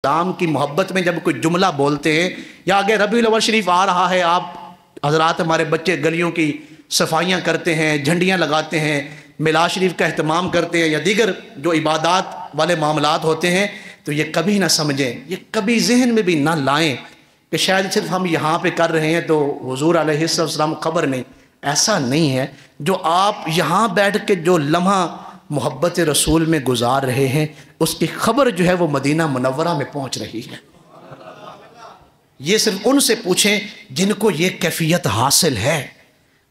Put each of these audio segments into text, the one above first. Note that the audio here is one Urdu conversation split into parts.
اسلام کی محبت میں جب کوئی جملہ بولتے ہیں یا آگے ربیع الاول شریف آ رہا ہے، آپ حضرات ہمارے بچے گلیوں کی صفائیاں کرتے ہیں، جھنڈیاں لگاتے ہیں، میلاد شریف کا اہتمام کرتے ہیں یا دیگر جو عبادات والے معاملات ہوتے ہیں، تو یہ کبھی نہ سمجھیں، یہ کبھی ذہن میں بھی نہ لائیں کہ شاید صرف ہم یہاں پہ کر رہے ہیں تو حضور علیہ السلام خبر نہیں۔ ایسا نہیں ہے، جو آپ یہاں بیٹھ کے جو لمحہ محبت رسول میں گزار رہے ہیں اس کی خبر جو ہے وہ مدینہ منورہ میں پہنچ رہی ہے۔ یہ صرف ان سے پوچھیں جن کو یہ کیفیت حاصل ہے،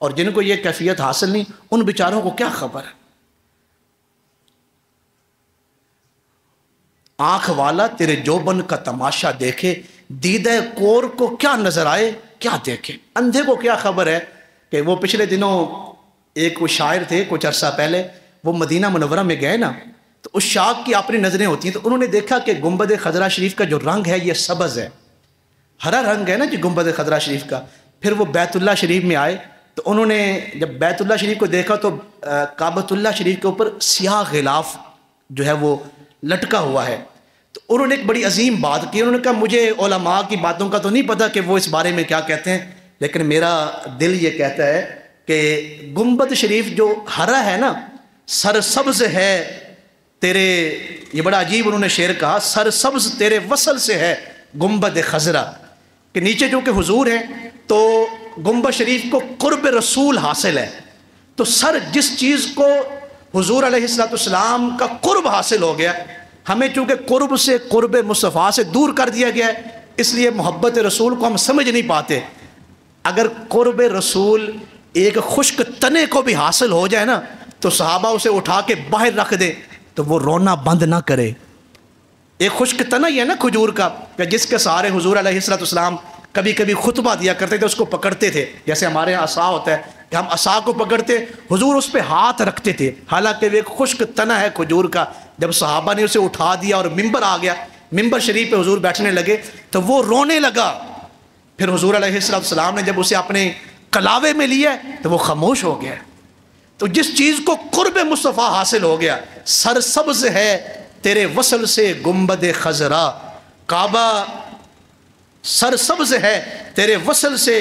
اور جن کو یہ کیفیت حاصل نہیں ان بیچاروں کو کیا خبر ہے۔ آنکھ والا تیرے جوبن کا تماشا دیکھے، دیدہ کور کو کیا نظر آئے کیا دیکھے۔ اندھے کو کیا خبر ہے کہ وہ پچھلے دنوں ایک وہ شاعر تھے کچھ عرصہ پہلے، وہ مدینہ منورہ میں گئے نا، تو اس شاخ کی اپنی نظریں ہوتی ہیں، تو انہوں نے دیکھا کہ گنبد خضرا شریف کا جو رنگ ہے یہ سبز ہے، ہرا رنگ ہے نا جی گنبد خضرا شریف کا۔ پھر وہ بیت اللہ شریف میں آئے تو انہوں نے جب بیت اللہ شریف کو دیکھا تو کعبۃ اللہ شریف کے اوپر سیاہ غلاف جو ہے وہ لٹکا ہوا ہے، تو انہوں نے ایک بڑی عظیم بات کی۔ انہوں نے کہا مجھے علماء کی باتوں کا تو نہیں پتہ کہ وہ اس بارے میں کیا کہتے ہیں، لیکن میرا دل یہ کہتا ہے کہ گنبد شریف جو ہرا ہے نا، سرسبز ہے تیرے، یہ بڑا عجیب انہوں نے شعر کہا، سرسبز تیرے وصل سے ہے گنبد خضرا، کہ نیچے جو کہ حضور ہیں تو گنبد شریف کو قرب رسول حاصل ہے، تو سر جس چیز کو حضور علیہ السلام کا قرب حاصل ہو گیا، ہمیں چونکہ قرب سے قرب مصطفیٰ سے دور کر دیا گیا ہے، اس لیے محبت رسول کو ہم سمجھ نہیں پاتے۔ اگر قرب رسول ایک خشک تنے کو بھی حاصل ہو جائے نا تو صحابہ اسے اٹھا کے باہر رکھ دے تو وہ رونا بند نہ کرے۔ ایک خشک تنا ہی ہے نا کھجور کا، کہ جس کے سہارے حضور علیہ السلام کبھی کبھی خطبہ دیا کرتے تھے، اس کو پکڑتے تھے، جیسے ہمارے یہاں عصا ہوتا ہے کہ ہم عصا کو پکڑتے، حضور اس پہ ہاتھ رکھتے تھے، حالانکہ وہ ایک خشک تنا ہے کھجور کا۔ جب صحابہ نے اسے اٹھا دیا اور ممبر آ گیا، ممبر شریف پہ حضور بیٹھنے لگے تو وہ رونے لگا۔ پھر حضور علیہ السلام نے جب اسے اپنے کلاوے میں لیا تو وہ خاموش ہو گیا۔ تو جس چیز کو قرب مصطفیٰ حاصل ہو گیا، سرسبز ہے تیرے وصل سے گنبد خضرا، کعبہ سرسبز ہے تیرے وصل سے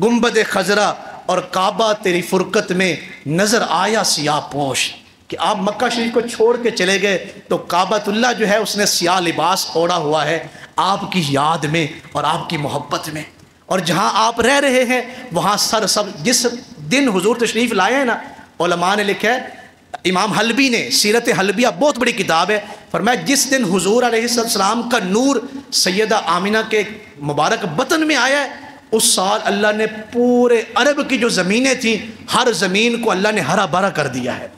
گنبد خضرا، اور کعبہ تیری فرقت میں نظر آیا سیاہ پوش، کہ آپ مکہ شریف کو چھوڑ کے چلے گئے تو کعبۃ اللہ جو ہے اس نے سیاہ لباس اوڑھا ہوا ہے آپ کی یاد میں اور آپ کی محبت میں، اور جہاں آپ رہ رہے ہیں وہاں سرسبز۔ جس دن حضور تشریف لائے ہیں نا، علماء نے لکھا ہے، امام حلبی نے سیرت حلبیہ بہت بڑی کتاب ہے، فرمایا جس دن حضور علیہ السلام کا نور سیدہ آمینہ کے مبارک بطن میں آیا ہے، اس سال اللہ نے پورے عرب کی جو زمینیں تھیں ہر زمین کو اللہ نے ہرا بھرا کر دیا ہے۔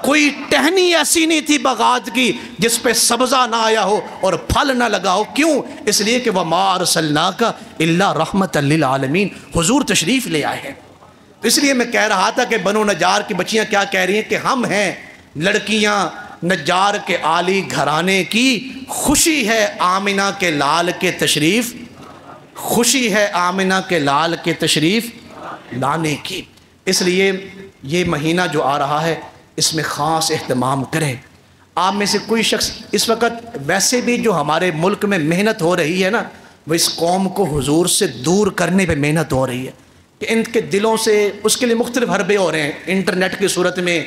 کوئی ٹہنی ایسی نہیں تھی بغداد کی جس پہ سبزہ نہ آیا ہو اور پھل نہ لگا ہو۔ کیوں؟ اس لیے کہ وَمَا أَرْسَلْنَاكَ إِلَّا رَحْمَةً لِّلْعَالَمِينَ، حضور تشریف لے آئے ہیں۔ اس لیے میں کہہ رہا تھا کہ بنو نجار کی بچیاں کیا کہہ رہی ہیں کہ ہم ہیں لڑکیاں نجار کے عالی گھرانے کی، خوشی ہے آمنہ کے لال کے تشریف، خوشی ہے آمنہ کے لال کے تشریف لانے کی۔ اس لیے یہ مہینہ جو آ رہا ہے اس میں خاص اہتمام کریں۔ آپ میں سے کوئی شخص اس وقت ویسے بھی جو ہمارے ملک میں محنت ہو رہی ہے نا، وہ اس قوم کو حضور سے دور کرنے پہ محنت ہو رہی ہے، کہ ان کے دلوں سے اس کے لیے مختلف حربے ہو رہے ہیں، انٹرنیٹ کی صورت میں،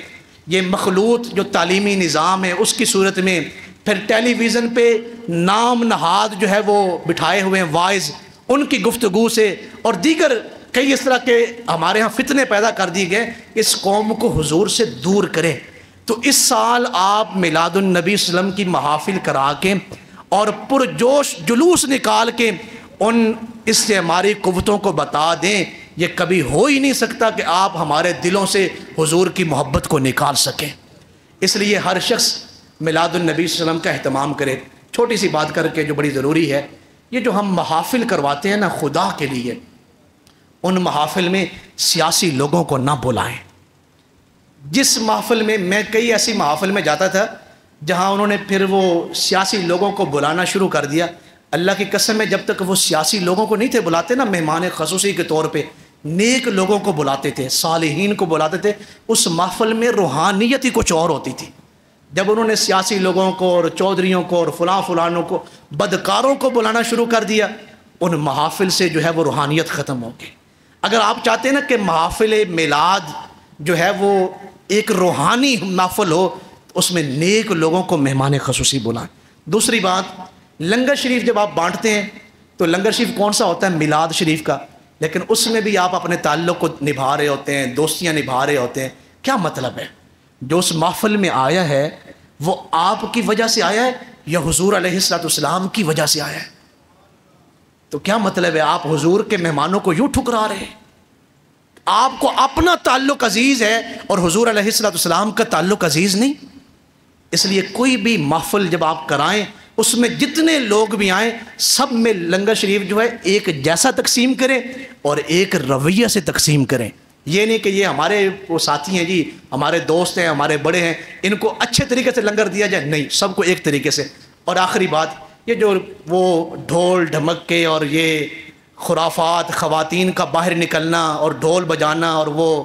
یہ مخلوط جو تعلیمی نظام ہے اس کی صورت میں، پھر ٹیلی ویژن پہ نام نہاد جو ہے وہ بٹھائے ہوئے ہیں وائز، ان کی گفتگو سے، اور دیگر کئی اس طرح کے ہمارے ہاں فتنے پیدا کر دیے گئے، اس قوم کو حضور سے دور کریں۔ تو اس سال آپ میلاد النبی صلی اللہ علیہ وسلم کی محافل کرا کے اور پرجوش جلوس نکال کے ان استعماری قوتوں کو بتا دیں، یہ کبھی ہو ہی نہیں سکتا کہ آپ ہمارے دلوں سے حضور کی محبت کو نکال سکیں۔ اس لیے ہر شخص میلاد النبی صلی اللہ علیہ وسلم کا اہتمام کرے۔ چھوٹی سی بات کر کے جو بڑی ضروری ہے، یہ جو ہم محافل کرواتے ہیں نا خدا کے لیے، ان محافل میں سیاسی لوگوں کو نہ بلائیں۔ جس محفل میں کئی ایسی محافل میں جاتا تھا جہاں انہوں نے پھر وہ سیاسی لوگوں کو بلانا شروع کر دیا، اللہ کی قسم ہے جب تک وہ سیاسی لوگوں کو نہیں تھے بلاتے نا مہمان خصوصی کے طور پہ، نیک لوگوں کو بلاتے تھے، صالحین کو بلاتے تھے، اس محفل میں روحانیت ہی کچھ اور ہوتی تھی۔ جب انہوں نے سیاسی لوگوں کو اور چودھریوں کو اور فلانوں کو بدکاروں کو بلانا شروع کر دیا، ان محافل سے جو ہے وہ روحانیت ختم ہو گئی۔ اگر آپ چاہتے ہیں نا کہ محافل میلاد جو ہے وہ ایک روحانی محفل ہو، اس میں نیک لوگوں کو مہمان خصوصی بلائیں۔ دوسری بات، لنگر شریف جب آپ بانٹتے ہیں تو لنگر شریف کون سا ہوتا ہے؟ میلاد شریف کا، لیکن اس میں بھی آپ اپنے تعلق کو نبھا رہے ہوتے ہیں، دوستیاں نبھا رہے ہوتے ہیں۔ کیا مطلب ہے؟ جو اس محفل میں آیا ہے وہ آپ کی وجہ سے آیا ہے یا حضور علیہ السلام کی وجہ سے آیا ہے؟ تو کیا مطلب ہے؟ آپ حضور کے مہمانوں کو یوں ٹھکرا رہے ہیں؟ آپ کو اپنا تعلق عزیز ہے اور حضور علیہ السلام کا تعلق عزیز نہیں۔ اس لیے کوئی بھی محفل جب آپ کرائیں، اس میں جتنے لوگ بھی آئیں، سب میں لنگر شریف جو ہے ایک جیسا تقسیم کریں اور ایک رویہ سے تقسیم کریں۔ یہ نہیں کہ یہ ہمارے وہ ساتھی ہیں جی، ہمارے دوست ہیں، ہمارے بڑے ہیں، ان کو اچھے طریقے سے لنگر دیا جائے، نہیں، سب کو ایک طریقے سے۔ اور آخری بات، یہ جو وہ ڈھول ڈھمکے اور یہ خرافات، خواتین کا باہر نکلنا اور ڈھول بجانا اور وہ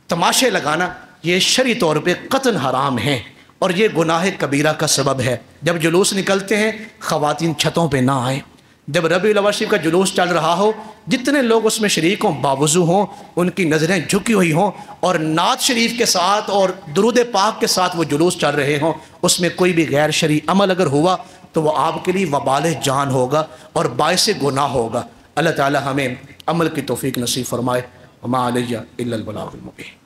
تماشے لگانا، یہ شرعی طور پہ قطعاً حرام ہیں اور یہ گناہ کبیرہ کا سبب ہے۔ جب جلوس نکلتے ہیں خواتین چھتوں پہ نہ آئیں۔ جب ربیع الاول شریف کا جلوس چل رہا ہو، جتنے لوگ اس میں شریک ہوں باوضو ہوں، ان کی نظریں جھکی ہوئی ہوں اور نعت شریف کے ساتھ اور درود پاک کے ساتھ وہ جلوس چل رہے ہوں، اس میں کوئی بھی غیر شرعی عمل اگر ہوا تو وہ آپ کے لیے وبال جان ہوگا اور باعث گناہ ہوگا۔ اللہ تعالی ہمیں عمل کی توفیق نصیب فرمائے۔ وما علیہ الا البلاغ المبین۔